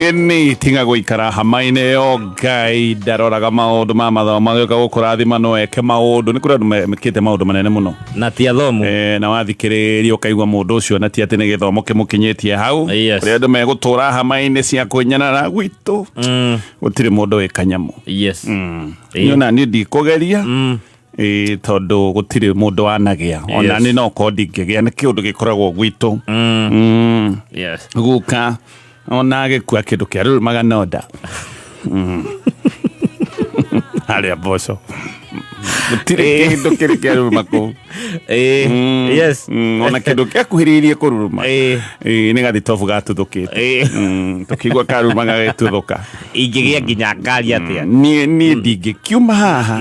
Ni tinga guikara hamaine yo Ngai ndaroraga maundu ma mathomo gioka gukurathima no eke maundu ni kurandu mekite maundu manene muno na ti athomu na wathikiriria ukaigwa mundu ucio na ti ati ni githomo kimukinyitie hau ri andu megutura hamaine cia kunyanara gwitu gutiri mundu wikanyamu nyona ni ndikugeria tondu gutiri mundu wanagia ona ni no ko ndingigia ni kiundu gikoragwo gwitu Guoka ona agikua kindu kia ruru maganoda aria boso gutiri kindu kiri kia ruru maku ona kindu kia kuhiririe kururuma ni gathi tofu gatuthukite tukigwa karu magagituthuka ingigia nginya ngari atia ni ndingikiuma haha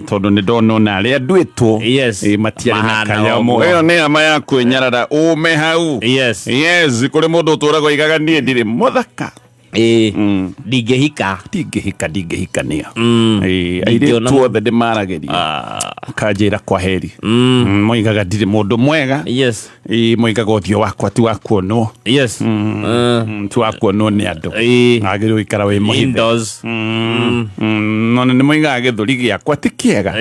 tondu ni ndona ona aria ndwitwo matiari na kanyamo iyo ni ama ya kwenyarara ume hau kuri mundu uturago igaga ni ndiri muthaka ndingihika nia aire tuothe ndimarageria kanjira kwa heri moigaga ndiri mundu mwega moigaga uthio wakwa ti wa kuonwo ti wa kuonwo ni andu agirwo ikara wi muhithe none ni moigaga githuri giakwa ti kiega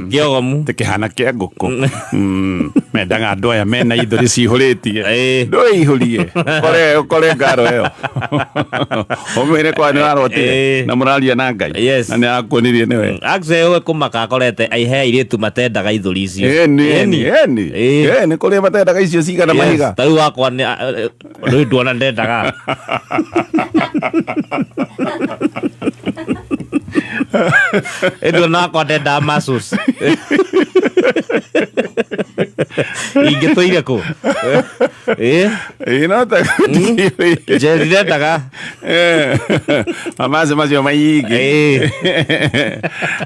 giogomu ti kihana kia nguku mendaga andu aya mena ithuri cihuritie nduihurie kore ngaro iyo omere kwa ni arotire na muraria na Ngai na ni akonirie niwe actually kumaka akorete aihe iritu matendaga ithuri icio ni kuri matendaga icio cigana mahiga tau wakwa ni nduona ndendaga edo na kwa ndenda masus ingetoire ko no ta jerire daga amaze macio maigi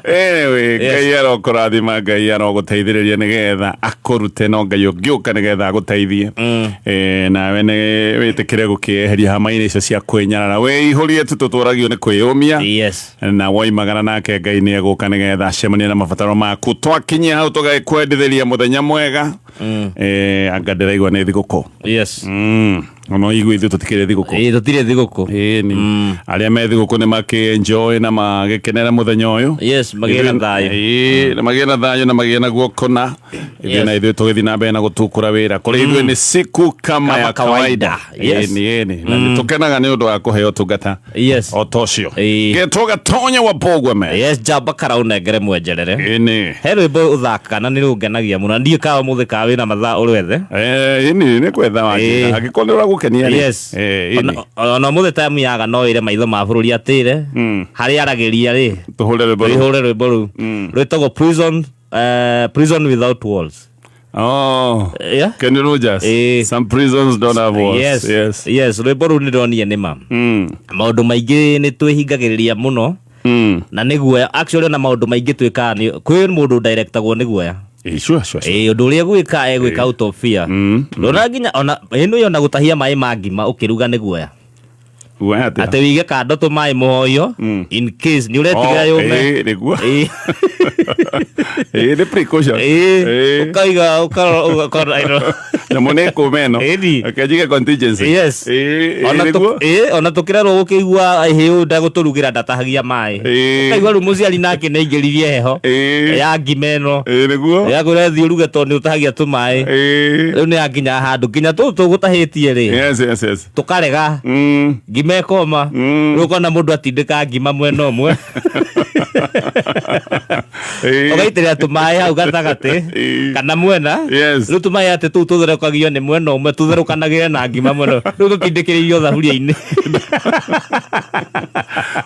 anyway Ngai arokurathima Ngai aroguteithiriria nigetha akurute no Ngai ungiuka nigetha aguteithie nawe ni witikire gukieheria hamaine icio cia kwenyarara we ihurie tututwaragio ni kwiyumia na woimagana nake Ngai ni eguka nigetha acemanie na mabataro maku twakinyia hau tugakwendithiria muthenya mwega anga ndiraigua ni thiguku no igwe ithu tutikire thiguku tutire thiguku ni aria me thiguku ni makienjoy na magikenera muthenya uyu magina thayo na magina thayo na magina guokona na ithu tugithi na mbere na gutukura wira kuri ithu ni siku kama ya kawaida na tukenaga ni undu wa kuheo tungata o tocio getuga tonya wa MBUGUA jamba karaunengere mwenjerere he rwimbo uthaka na ni rungenagia muno ndie kawa muthika wina mathaa urwethe ni kwetha wanjira agikonera gukenia ona muthe time yaga no ire maitho ma bururi atire hari arageria ri tuhure rwimbo ru rwetagwo prison without walls. Can you just some prisons don't have walls. Yes rwimbo ru ni ronie ni ma maundu maingi ni twihingagiriria muno na ni guoya actually na maundu maingi twika ni kwi mundu directagwo ni guoya undu uria gwika egwika out of fear rora nginya ona ino yona gutahia mai mangima ukiruga ni guoya ate wige kando to mai moyo in case ni uretigira yume niguo the precaution ukaiga ukara na moneko meno akajiga contingency ona tukirarwo ukigwa hiu ndaguturugira ndatahagia mai ukaigwa rumuzi ali nake neingiririe heho ya ngimeno niguo ya kurethi uruge to ni utahagia tu mai riu ni aginya handu nginya tugutahitie ri tukarega ngimekoma rukona mundu atindika ngima mwena umwe ogaitira tumai hau gatagati kana mwena riu tumai ati tu tutherukagio ni mwena umwe tutherukanagira na ngima mwena riu tutindikirio thaburia-ini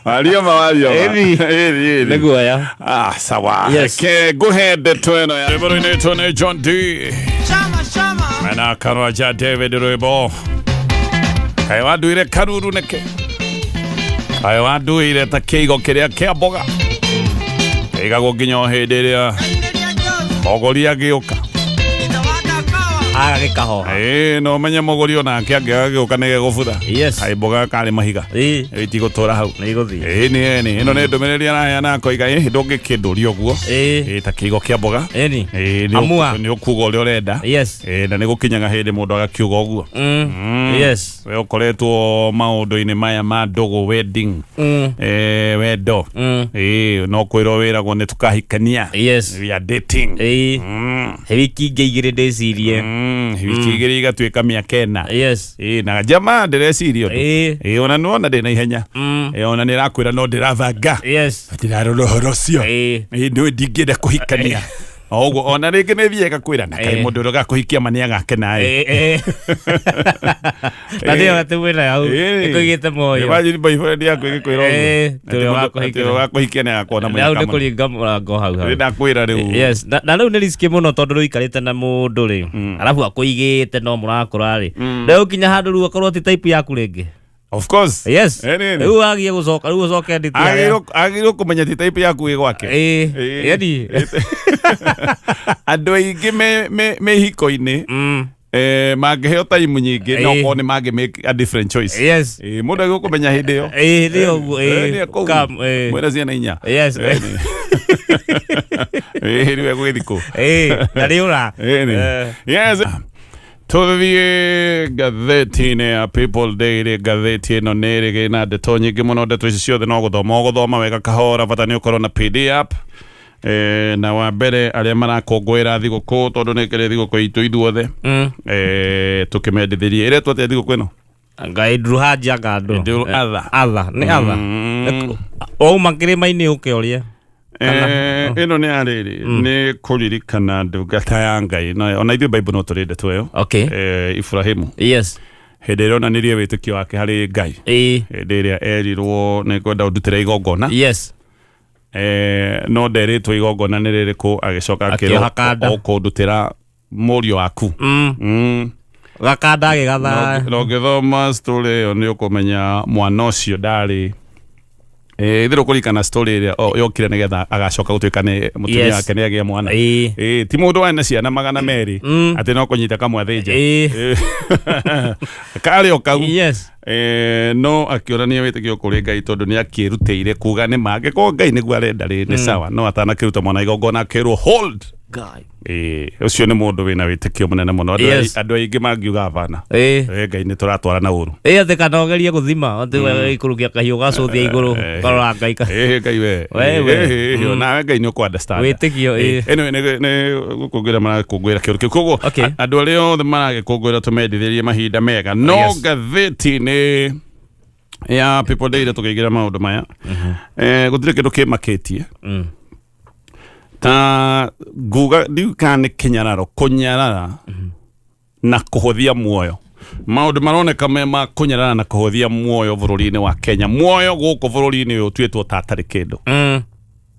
mario ni guoya sawa ke guhende tweno ya rwimbo-ini twone John D mena karwaja David rwimbo kai wanduire karuru neke kai wanduire ta kiigo kiria kia mboga igagwo nginya hindi iria ogoria giuka agagikaho no menya mogori ona kiangega giukanege gubutha mboga kari mahiga itigotora hau niguthi ni ino ne ndomereria na na koiga ndungikinduria uguo ta kigo kia mboga ni ukuga uri urenda na ni gukinyaga hindi mundu agakiuga uguo we ukoretwo maundu-ini maya ma ndugu wedding wendo no kwirwo wiragwo ni tukahikania we are dating wiki ingĩ ndĩcirie wiki igĩrĩ igatuĩka mĩaka ĩna na jama ndĩreciria ũndũ ona nĩwona ndĩna ihenya ona nĩrakwĩra no ndĩrathanga ndirarora ũhoro ũcio nĩwe ndingĩenda kũhikania oguo ona rĩngĩ nĩthiĩga kwĩra na kaĩ mũndũ ũrĩa gakũhikia mani agakena na ndio atĩwĩra hau ĩkũigĩte moyo imagine boyfriend yaku ĩgĩkwĩra ũguo gakũhikia nĩ agakuona mũnyaka nĩ kũringa mũrango hau ndakwĩra rĩu na rĩu nĩ riski mũno tondũ rĩu ikarĩte na mũndũ rĩ arabu akũigĩte no mũrakũra rĩ rĩu kinya handũ rĩu akorwo ti type yaku rĩngĩ. Of course. Yes. Rĩu agie gũcoka rĩu ũcoke nditi agĩrĩirwo kũmenya ti type yaku ĩ gwake. Yani andũ aingĩ me hiko-inĩ mangĩheo time nyingĩ no korwo nĩ mangĩ make a different choice. Mũndũ agĩrĩirwo kũmenya hĩndĩ ĩyo nĩ ũguo mwĩna ciana inya rĩu egũgĩthikũ na rĩũra tuthiĩ ngathĩti-inĩ ya People Daily. Ngathĩti ĩno nĩ ĩrĩ na ndeto nyingĩ mũno. Ndeto ici ciothe no gũthoma wega kahora, bata nĩ ũkorwo na PDF. Na wa mbere arĩa marakũngũĩra thigũkũ tondũ nĩ kĩrĩ thigũkũ itũ ithuothe tũkĩmendithĩrie ĩrĩa twatĩa thigũkũ ĩno Ngai ndruhaja ngandũ atha nĩ atha ouma kĩrĩma-inĩ ũkĩoria ĩno nĩ arĩrĩ nĩ kũririkana ndungata ya Ngai ona ithuĩ Bible no tũrĩ ndeto ĩyo Ibrahimu hĩndĩ ĩrĩa onanirie wĩtĩkio wake harĩ Ngai hĩndĩ ĩrĩa erirwo nĩ kwenda ũndutĩre igongona no nderĩtwo igongona nĩ rĩrĩkũ agĩcoka akĩrwo ũkũndutĩra mũriũ waku gakanda agĩgatha no ngĩthoma story ĩyo nĩ ũkũmenya mwana ũcio ndarĩ ithirå kũririkana story ĩrĩa yokire nĩgetha agacoka gũtuĩka nĩ mũtumia wake nĩ agĩa mwana ti mũndũ warĩ na ciana 200 atĩ no kũnyita kamwe athĩnje karĩ o kau no akĩonania wĩtĩkio kũrĩ Ngai tondũ nĩ akĩrutĩire kuga nĩ ma angĩkorwo Ngai nĩguo arenda rĩ nĩ sawa no atanakĩruta mwana igongona akĩrwo hold ũcio nĩ mũndũ wĩna wĩtĩkio mũnene mũno andũ aingĩ mangiuga hapana Ngai nĩ tũratwara na ũru atĩ kana ogerie gũthima atĩ ikũrũkia kahiũ gacũthia igũrũ karora Ngai Ngai we nawe Ngai nĩ ũkũ-understand wĩtĩkio nĩ gũkũngũĩra marakũngũĩra kĩũndũ kĩu koguo andũ arĩa othe maragĩkũngũĩra tũmendithĩrie mahinda mega no ngathĩti-inĩ ya People Daily tũkĩingĩra maũndũ maya gũtirĩ kĩndũ kĩmakĩtie ta nguga ndiuka nĩ kũnyarara na kũhũthia muoyo. Maũndũ maroneka ma kũnyarara na kũhũthia muoyo bũrũri-inĩ wa Kenya. Muoyo gũkũ bũrũri-inĩ ũyũ tuĩtwo ta atarĩ kĩndũ.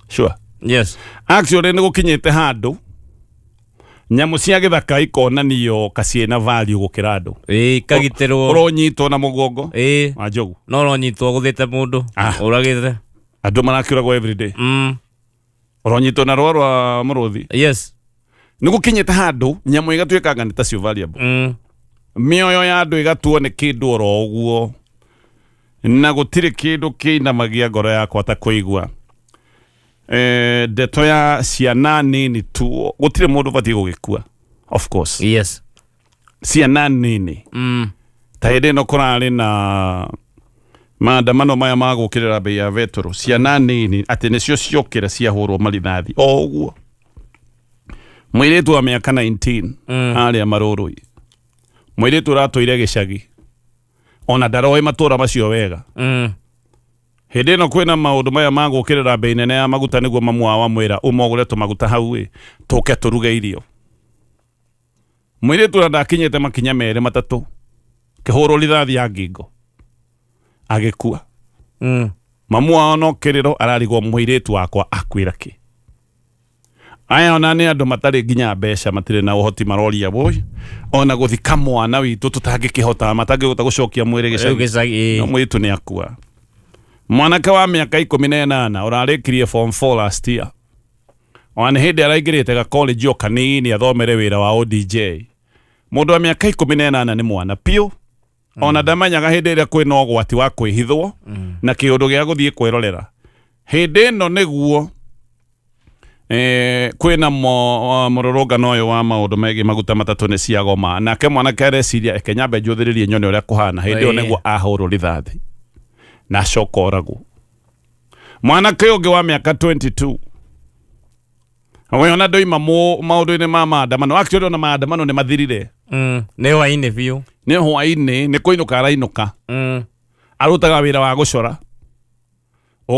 Sure. Yes. Actually nĩ gũkinyĩte handũ nyamũ cia gĩthaka ikonanio kaciĩna value gũkĩra andũ. Kagitĩrwo. Ũronyitwo na mũgongo wa njogu. No ũronyitwo gũthĩte mũndũ ũragĩte. Andũ marakĩũragwo every day. Ũronyitwo na rũa rwa mũrũthi. Nĩ gũkinyĩte handũ nyamũ igatuĩkanga nĩ tacio valuable. Mĩoyo ya andũ ĩgatuo nĩ kĩndũ oro ũguo na gũtirĩ kĩndũ kĩinamagia ngoro yakwa ta kũigua ndeto ya ciana nini tu. Gũtirĩ mũndũ batiĩ gũgĩkua of course. Ciana nini ta hĩndĩ ĩno kũrarĩ na maandamano maya ma gũkĩrĩra bei ya betũrũ. Ciana nini atĩ nĩcio ciokĩra ciahũrwo marithathi o ũguo. Mũirĩtu wa mĩaka 19 harĩa Marũrũi, mũirĩtu ũratũire gĩcagi ona ndaroĩ matũra macio wega. Hĩndĩ ĩno kwĩna maũndũ maya ma gũkĩrĩra bei nene ya maguta nĩguo mamu wao amwĩra ũmogũre tũmaguta hau tũke tũruge irio. Mũirĩtu ũrĩa ndakinyĩte makinya merĩ matatũ kĩhũrwo rithathi ya ngingo agĩkua. Mamu wao no kĩrĩro ararigwo mũirĩtu wakwa akwĩra kĩ. Aya ona nĩ andũ matarĩ nginya mbeca matirĩ na ũhoti maroria boy ona gũthika mwana witũ tũtangĩkĩhota matangĩhota gũcokia mwĩrĩ gĩcagi no mũirĩtu nĩ akua. Mwanake wa mĩaka 18 ũrarĩkirie form 4 last year ona hĩndĩ araingĩrĩte ga college o kanini athomere wĩra wa ODJ Mundu wa miaka 18 ni mwana piu. Ona ndamanyaga hindi iria kwina ugwati wa kwihithwo na kiundu gia guthie kwirorera. Hindi no niguo kwina mururungano uyu wa maundu megi maguta matatu ni ciagoma nake mwana kareciria ekenyambe njuthiririe nyone uria kuhana hindi yo niguo ahurwo rithathi na cokoragwo. Mwana kionge wa miaka 22 ona ndoima maundu-ini ma maandamano. Actually ona maandamano ni mathirire. Ni hwaini biu. Ni hwaini ni kuinuka arainuka. Arutaga wira wa gucora.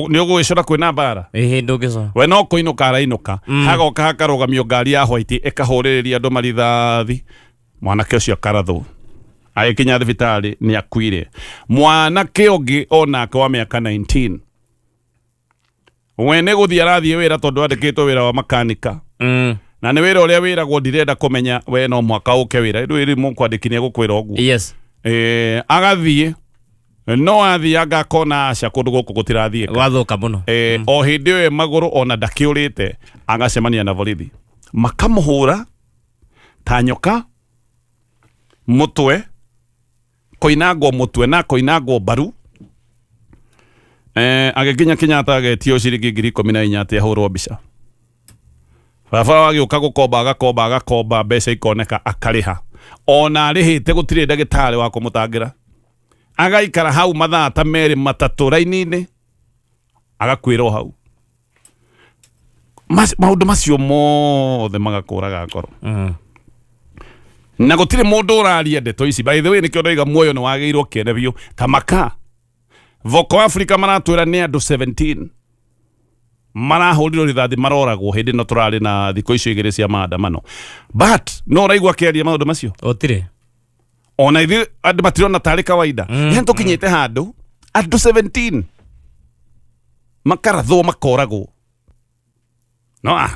Ni ugwicora kwina mbara. Ndugicora. We no kuinuka arainuka. Hagoka hakarugamio ngari ya white ikahuririria andu marithathi. Mwanake ucio akarathu. Agikinya thibitari ni akuire. Mwanake ungi onake wa miaka 19. We ne guthie arathie wira tondu andikitwo wira wa makanika. Na ni wira uria wiragwo ndirenda kumenya we no mwaka uke wira. Ndu iri mukwandiki ni gukwira oguo. Yes. Agathie no athie agakona aca kundu guku gutirathie. Gwathuka muno. O hindi we maguru ona ndakiurite agacemania na borithi. Makamuhura tanyoka mutwe koinagwo mutwe na koinagwo baru. Agikinya Kenyatta agetio ciringi 14,000 ati ahurwo mbica. Baba wagiuka gukomba mbeca ikoneka akariha. Ona arihite gutire ndagitari wa kumutangira. Agaikara hau mathaa ta meri matatu raini-ini agakwirwo hau. Maundu macio mothe magakuraga ngoro. Na gutire mundu uraria ndeto ici. By the way nikio ndoiga muoyo ni wagirwo kiene biu tamaka. Voko Africa maratwira ni andu 17 marahuriro rithathi maroragwo hindi no turari na thiko icio igiri cia maandamano. But no raigwa kiaria maundu macio otire ona ithi andu matirona tari kawaida. Yani tukinyite handu andu 17 makarathwo makoragwo. No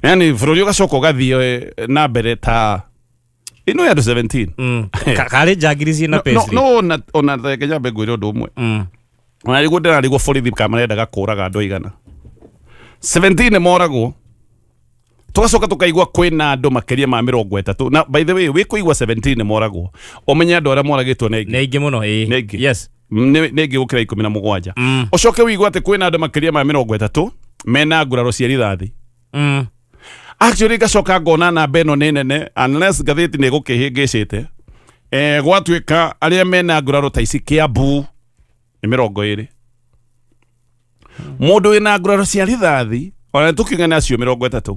yani bururi ugacoka ugathie na mbere ta ino ya 17. Kale jagirisi na pesi. No ona Kenya begwire undu umwe. Ona rigo ndarigo borithi kamarenda gakuraga andu igana. 17 moragwo. Tugacoka tukaigwa kwina andu makiria ma 30. Na by the way we kuigwa 17 moragwo. Omenya andu aria moragitwo ne ingi muno yes. Negi gukira 17. Ucoke wigwa ati kwina andu makiria ma 30 mena nguraro cia rithathi. Actually gacoka ngona na beno nene unless gatheti ni gukihingicite gwatuika aria mena nguraro ta ici Kiambu ni 20. Mundu wina nguraro cia rithathi ona tukingana acio 30.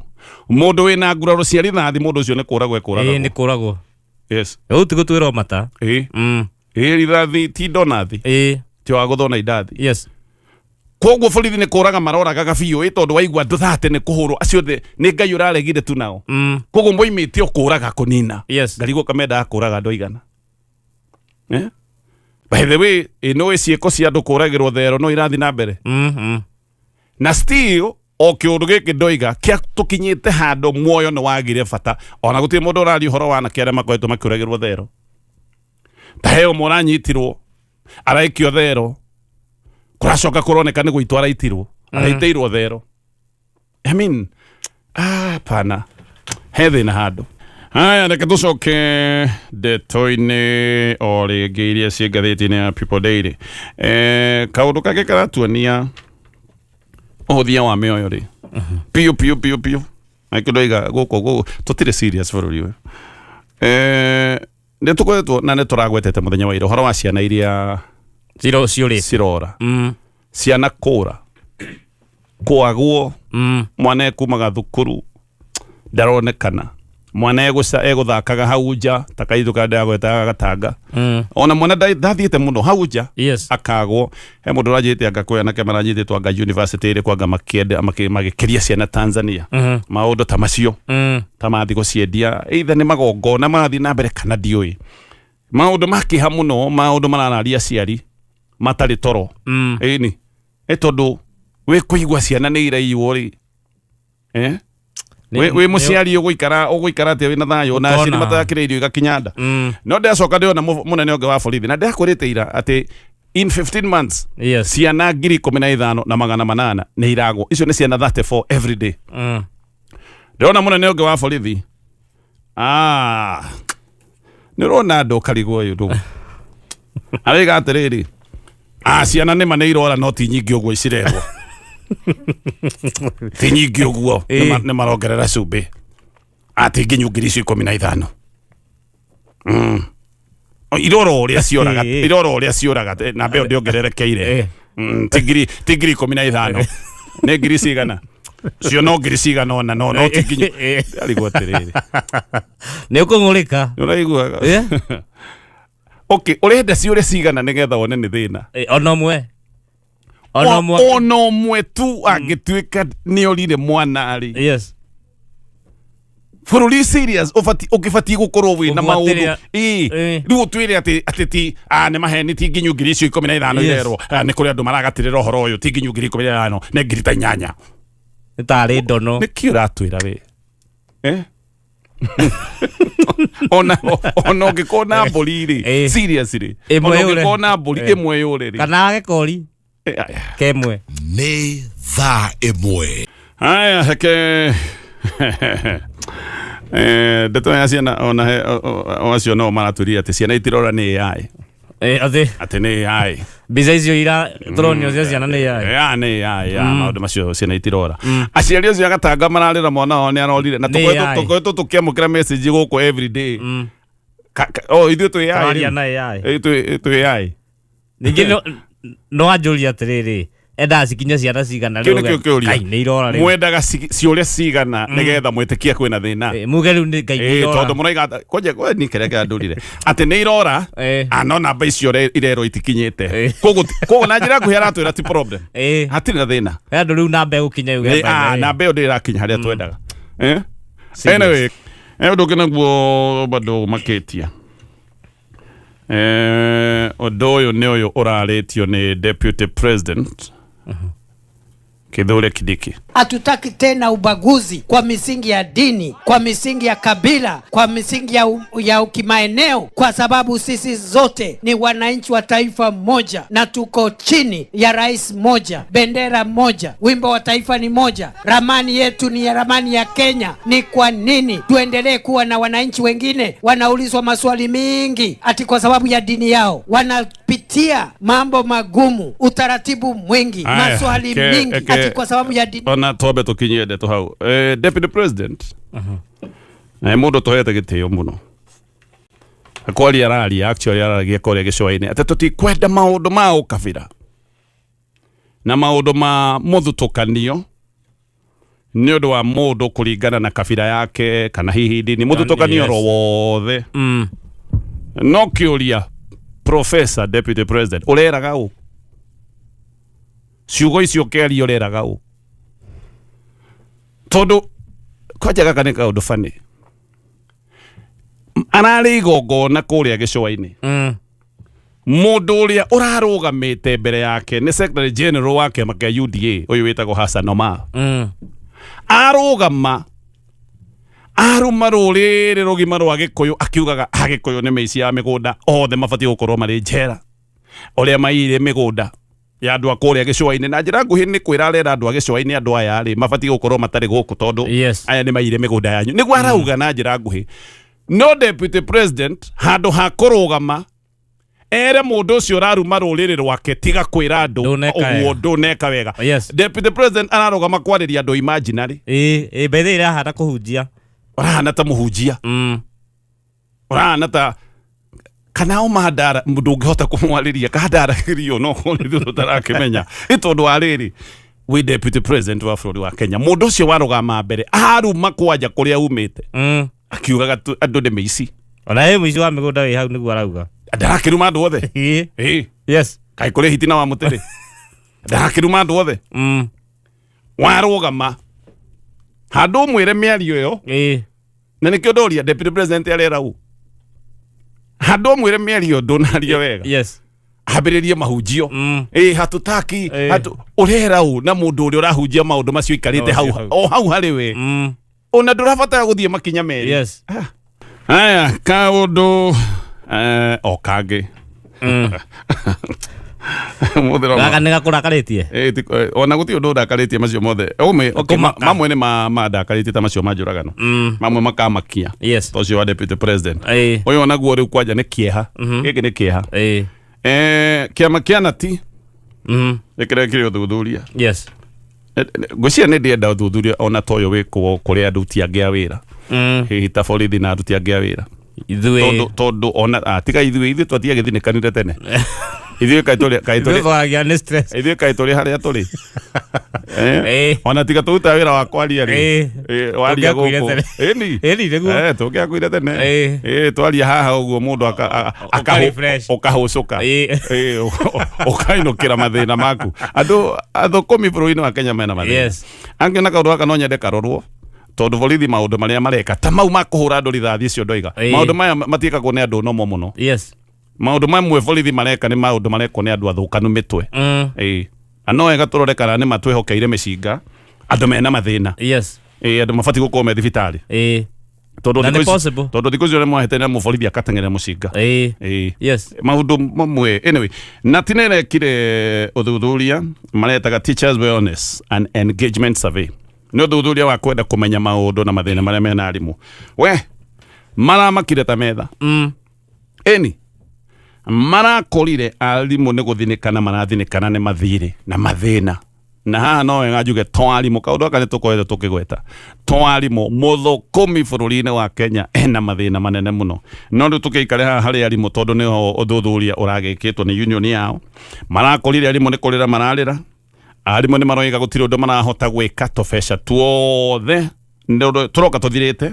Mundu wina nguraro cia rithathi mundu ucio ni kuragwo ni kuragwo. Yes. Gutwira mata. Rithathi ti donathi. Ti wa guthona idathi. Yes. Koguo borithi ni kuraga maroraga gabiu tondu waigwa nduthate ni kuhurwo acio the ni ngai uraregire tu nao. Koguo moimite okuraga kunina. Yes. Ngarigo kamenda akuraga andu igana. By the way ino ciiko cia andu kuragirwo thero no irathi na mbere. Na still o kiundu giki ndoiga kia tukinyite handu muoyo no wagire bata ona gutire mundu urari horo wana kiara makoetwo makuragirwo thero. Taheo muranyitirwo araikio thero. Kuracoka kuroneka ni gwitwara itirwo araiteirwo thero. I mean pana hethi na handu. Haya reke tucoke ndeto-ini o ringi iria cia ngatheti-ini ya People Daily. Kaundu kake karatuonia uhuthia wa mioyo ri piu aikidoiga guku tutire serious bururi uyu. Nde tukoretwo na ne turagwetete muthenya wa ira horo wa ciana iria cirora ciana kura kwagwo mwana kumaga thukuru ndaronekana mwana eguthakaga hau nja takaithuka ndagwetaga gatanga ona mwana ndathiite muno hau nja akagwo he mundu rajite agakoya nake maranyititwo anga university iri kwanga magikiria ciana Tanzania maundu ta macio ta mathi guciendia either ni magongona mathi na mbere kana ndiui maundu makiha muno maundu maranaria ciari matari toro ni tondu we kuigwa ciana ni iraiywo ri we muciari uguikara te wina thayo na ciri matakireirio igakinyanda no ndacoka ndiona munene onge wa borithi na ndakurite ira ati in 15 months ciana 15,800 ni iragwo icio ni ciana 34 every day. Ndiona munene onge wa borithi nirona ndo karigo yudo arega atiriri ciana nä manä irora no ti nyingä å guo icirerwo ti nyingä å guo nä marongerera cumbä atä nginya 15,000 irora å rä a cioraga na mbeo ndä ongererekeire ti 15,000 nä ngiri cigana cio no ngiri cigana ona no ti nginya arigwo atiriri nä å kå ngå rä ka nä å raiguaga urenda ciure cigana nigetha wone ni thina ona mwe tu angituika ni orire mwana ari yes bururi serious ukibati gukorwo wi na maundu riu twire ati ti ne maheni ti nginyu ngiri 15 irerwo ni kuri andu maragatirira uhoro uyu ti nginyu ngiri 15 ne ngiri ta 8 nitari ndono ni kiura twira we ona ngikona mburi ri seriously ona ngikona mburi imwe yuri ri kana agekori kemwe ni thaa imwe haya heke ndeto ya ciana ona ocio no maraturia ati ciana itirora ni AI ati ni AI biza icio ira turonio cia ciana ni AI ni AI maundu macio ciana itirora aciari acio agatanga mararira mwana wao ni arorire na tukoetwo tukiamukira message guku every day ithuĩ twĩ AI twĩ AI ningĩ no anjũria atiriri enda cikinya ciana cigana nĩ irora mwendaga ciũria cigana nĩgetha mwĩtĩkia kwĩna thĩna muge rĩu nĩ ngai tondũ mũraiga kwanja ni kĩrĩa ndũrire atĩ nĩ irora no namba icio irerwo itikinyĩte koguo na njĩra nguhĩ aratwĩra ti problem hatirĩ na thĩna andũ rĩu namba ĩgũkinya yuga namba ĩyo ndĩrakinya harĩa twendaga anyway ũndũ ũngĩ naguo bado makĩtia ũndũ ũyũ nĩ ũyũ ũrarĩtio nĩ deputy president Kindiki. Hatutaki tena ubaguzi kwa misingi ya dini, kwa misingi ya kabila, kwa misingi ya kimaeneo, kwa sababu sisi zote ni wananchi wa taifa moja na tuko chini ya rais moja, bendera moja, wimbo wa taifa ni moja, ramani yetu ni ya ramani ya Kenya. Ni kwa nini tuendelee kuwa na wananchi wengine wanaulizwa maswali mingi ati kwa sababu ya dini yao, wanapitia mambo magumu, utaratibu mwingi, maswali mingi ati kwa sababu ya dini. Ona tobe tukinyie ndeto hau deputy president na mundu tohete gitio muno akwari arari actually aragia kore gicwaini ati tutikwenda maundu ma ukabira na maundu ma muthutukanio ni undu wa mundu kuringana na kabira yake kana hihi dini muthutukanio ro wothe no kiuria professor deputy president ureraga u ciugo icio kerio reraga u tondu kwajaga kane kaundu fani arari igongona kuria gicwaini mundu uria urarugamite mbere yake ni secretary general wake make UDA uyu witagwo Hassan Omar arugama aruma ruriri rugima rwa gikuyu akiugaga agikuyu ni meici ya migunda othe mabati gukorwo mari njera uria maire migunda ya andu akuria gicwaini na njira nguhi ni kwira arera andu agicwaini andu aya ri mabati gukorwo matari guku tondu aya ni maire migunda yanyu niguo arauga na njira nguhi no deputy president handu ha kurugama ere mundu ucio raruma ruriri rwake tiga kwira andu uguo nduneka wega deputy president ararugama kwariria andu imaginary bethe ira hata kuhunjia urahana ta muhunjia urahana ta kana umadara mundu ngihota kumwariria kadara kirio no ni tutarakimenya itondu ariri we deputy president wa bũrũri wa Kenya mundu ucio warugama mbere aruma kwanja kuria umite akiugaga andu ni meici ona he muici wa migunda wi hau niguo arauga ndarakiruma andu othe yes kai kuri hitina wa mutiri ndarakiruma andu othe warugama handu mwire Mìario yo na nikio ndoria deputy president arera u handu mwire Mìario ndonaria wega yes habiririe mahunjio hatutaki urera u na mundu uri urahunjia maundu macio ikarite hau hari we ona ndurabatara guthie makinya meri yes haya kaundu okage Gaga nega kurakaritie. Ona guti undu ndakaritie macio mothe. Okay, mamwe ni mandakaritie ta macio manjuragano. Mamwe makamakia. Yes. Tocio wa deputy president. Oyo ona guo riu kwanja ni kieha. Giki ni kieha. Kiama kia nati. Ekere kiri uthuthuria. Yes. Ngwĩciria nĩ ndĩenda ũthuthuria ona toyo wĩkwo kũrĩ andũ ti angĩ a wĩra. Hihi ta borithi na andũ ti angĩ a wĩra. Tondũ ona tiga ithuĩ twatiagĩthinĩkanire tene. Ithuĩ kaĩ tũrĩ harĩa tũrĩ. Ona tiga tũruta wĩra wa kwaria rĩ. Waria gũkũ. Tũngĩakuire tene. Twaria haha ũguo mũndũ ũkahũcũka. Ũkainũkĩra mathĩna maku. Andũ athũkũmi bũrũri-inĩ wa Kenya mena mathĩna. Angĩona kaũndũ gaka no nyende karorwo. Tondũ borithi maũndũ marĩa mareka ta mau ma kũhũra andũ rithathi icio ndoiga. Maũndũ maya matiĩkagwo nĩ andũ nomo mũno. Maũndũ mamwe borithi mareka nĩ maũndũ marekwo nĩ andũ athũkanu mĩtwe. No wega tũrore kana nĩ matwĩhokeire mĩcinga andũ mena mathĩna. Andũ mabatiĩ gũkorwo me thibitarĩ. Tondũ thikũ icio nĩ mwahete na mũborithi akateng'era mũcinga. Maũndũ mamwe anyway, na ti nĩrekire ũthuthuria maretaga Teachers Wellness and Engagement Survey. Nĩ ũthuthuria wa kwenda kũmenya maũndũ na mathĩna marĩa mena arimũ. Maramakire ta metha. Marakorire arimũ nĩ gũthinĩkana marathinĩkana nĩ mathirĩ na mathĩna. Na haha no wega njuge to arimũ kaũndũ gaka nĩ tũkoretwo tũkĩgweta. To arimũ mũthũkũmi bũrũri-inĩ wa Kenya ena mathĩna manene mũno. No rĩu tũkĩikare haha harĩ arimũ tondũ nĩho ũthuthuria ũragĩkĩtwo nĩ union yao. Marakorire arimũ nĩ kũrĩra mararĩra. Arimũ nĩ maroiga gũtirĩ ũndũ marahota gwĩka tũbeca tuothe tũroka tũthirĩte.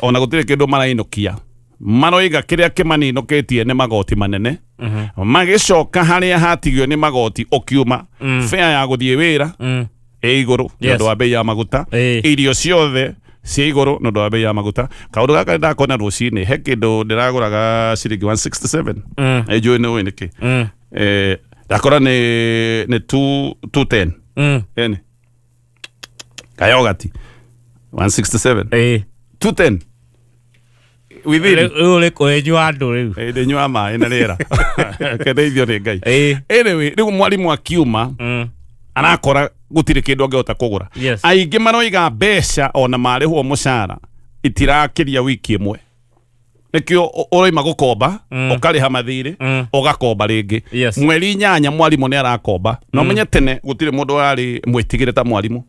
Ona gũtirĩ kĩndũ marainũkia. Maroiga kĩrĩa kĩmaninũkĩtie nĩ magoti manene. Magĩcoka harĩa hatigio nĩ magoti ũkiuma. Fare ya gũthiĩ wĩra igũrũ nĩ ũndũ wa bei ya maguta. Irio ciothe cia igũrũ nĩ ũndũ wa bei ya maguta. Kaũndũ gaka ndakona rũcinĩ he kĩndũ ndĩragũraga ciringi 167. Njũĩ nĩ ũĩ nĩkĩ. Ndakora nĩ 210. Kayogati 167. 210. Nyua andũ rĩu. Nyua maĩ na rĩera. Kedeithio nĩ Ngai. Anyway, rĩu mwarimũ akiuma arakora gũtirĩ kĩndũ angĩhota kũgũra. Aingĩ maroiga mbeca ona marĩhwo mũcara itirakĩria wiki ĩmwe. Nĩkĩo ũroima gũkomba ũkarĩha mathirĩ ũgakomba rĩngĩ. Mweri 8 mwarimũ nĩ arakomba. No menye tene gũtirĩ mũndũ warĩ mwĩtigĩre ta mwarimũ.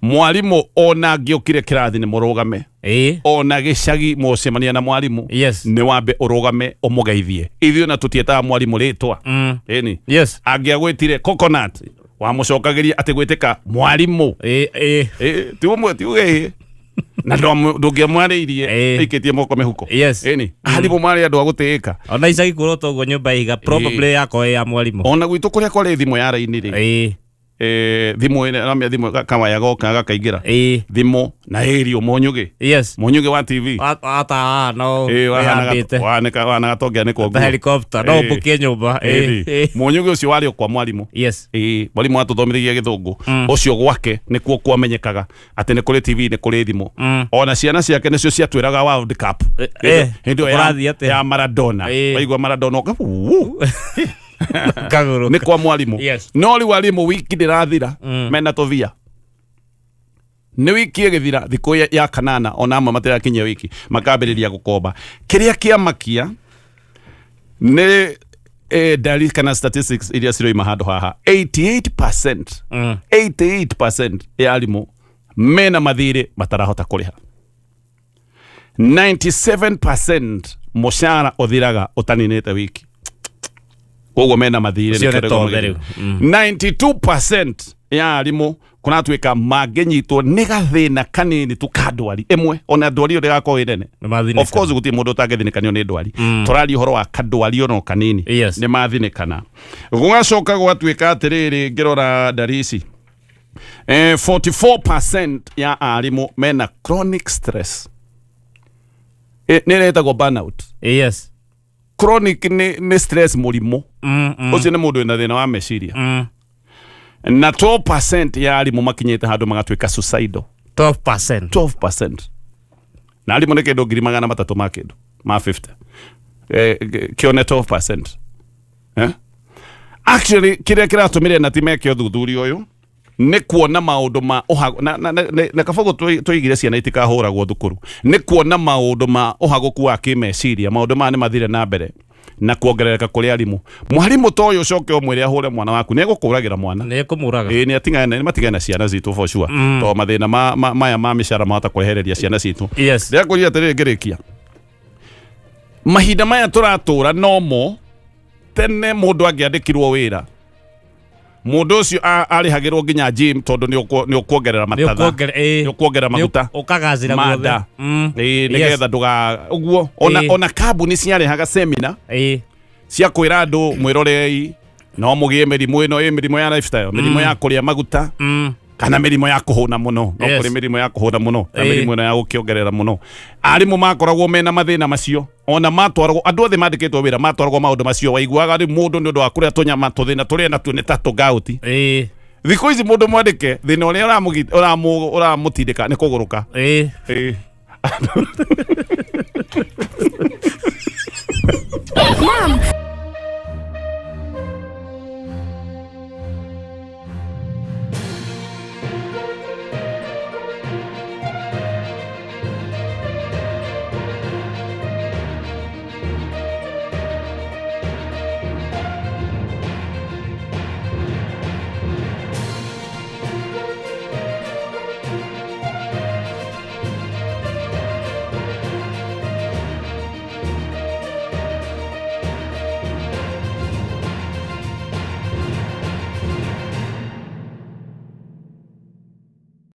Mwarimũ ona angĩokire kĩrathi nĩ mũrũgame. Ona gĩcagi mũcemania na mwarimũ nĩ wambe ũrũgame ũmũgeithie. Ithuĩ na tũtietaga mwarimũ rĩtwa. Angĩagwĩtire coconut wamũcokagĩria atĩ gwĩtĩka mwarimũ. Tiuge na ndũngĩamwarĩirie aikĩtie moko mĩhuko. Arimũ marĩ andũ a gũtĩĩka. Ona icagi kũrwo toguo nyũmba iga probably yakwa ya mwarimũ. Ona gwitũ kũrĩa kwarĩ thimũ ya raini rĩ. Thimũ kama ya Guoka gakaingĩra. Thimũ na Mìario Mũnyũgĩ wa TV. Wana gatongea nĩ kwa helicopter no mbukie nyũmba. Mũnyũgĩ ũcio warĩ kwa mwarimũ. Mwarimũ atũthomithĩtie Gĩthũngũ. Ũcio gwake nĩkuo kwamenyekaga atĩ nĩ kũrĩ TV nĩ kũrĩ thimũ. Ona ciana ciake nĩcio ciatwĩraga World Cup. Hĩndĩ ya Maradona. Waigua Maradona nĩ kwa mwarimũ. No rĩu arimũ wiki ndĩrathira mena tũthia. Nĩ wiki ĩgĩthira thikũ ya kanana ona amwe matĩrakinyia wiki makambĩrĩria gũkomba. Kĩrĩa kĩamakia nĩ dalili kana statistics iria ciroima handũ haha. 88% ya arimũ mena mathirĩ matarahota kũrĩha. 97% mũcara ũthiraga ũtaninĩte wiki. Koguo mena mathirĩ. 92% ya arimũ kũratuĩka mangĩnyitwo nĩ gathĩna kanini tu ka ndwari ĩmwe. Ona ndwari ĩyo ndĩgakorwo ĩnene. Of course gũtirĩ mũndũ ũtangĩthinĩkanio nĩ ndwari. Tũraria ũhoro wa kandwari ono kanini nĩ mathinĩkana. Gũgacoka gwatuĩka atĩrĩrĩ ngĩrora ndari ici. 44% ya arimũ mena chronic stress. Nĩretagwo burnout. Chronic nĩ stress mũrimũ. Ũcio nĩ mũndũ wĩna thĩna wa meciria. Na 12% ya arimũ makinyĩte handũ magatuĩka suicidal. 12%. Na arimũ nĩ kĩndũ 300 ma kĩndũ ma 50. Kĩone 12%. actually kire kiratumire na timeke uthuthuria uyu ni kuona maundu ma na kabogo tuigire ciana itikahuragwo thukuru ni kuona maundu ma uhaguku wa kimeciria maundu ma ni mathire na mbere na kuongerereka kuri arimu mwarimu to uyu coke umwire ahure mwana waku ni gukuragira mwana ni kumuraga ni atingana ni matigana ciana zitu for sure to mathina maya ma micara mahota kwehereria ciana citu ria kuria atiriri ngirikia mahinda maya turatura nomo tene mundu angiandikirwo wira mundu ucio arihagirwo nginya gym tondu ni ukuongerera matatha ni ukuongerera maguta ukagazira guothe nigetha nduga uguo ona kambuni ciarehaga seminar cia kwira andu mwirorei no mugie mirimu ino mirimu ya lifestyle mirimu ya kuria maguta kana mirimu ya kuhuna muno no kuri mirimu ya kuhuna muno na mirimu ino ya gukiongerera muno arimu makoragwo mena mathina macio ona matwaragwo andu othe mandikitwo wira matwaragwo maundu macio waiguaga ri mundu ni undu wa kuria tunyama tuthina turia na tu ni tatu gauti thiko ici mundu mwandike thina uria uramutindika ni kuguruka Mom,